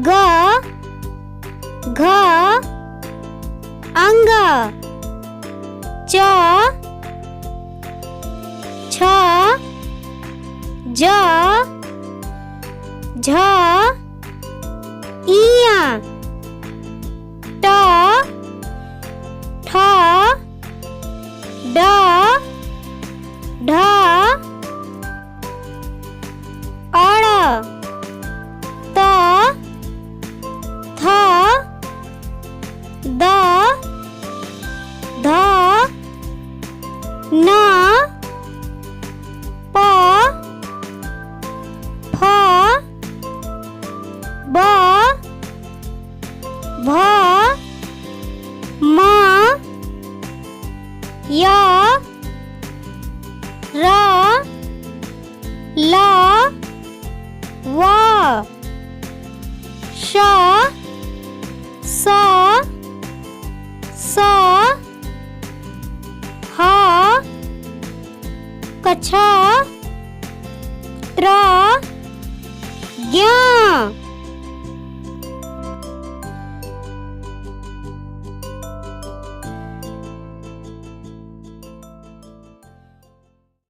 ग घ अंग च छ ज झ इया ट ठ ड ढ अड़ त थ द ध न प फ ब भ म य र ल व श स स ह कछ त्र ज्ञ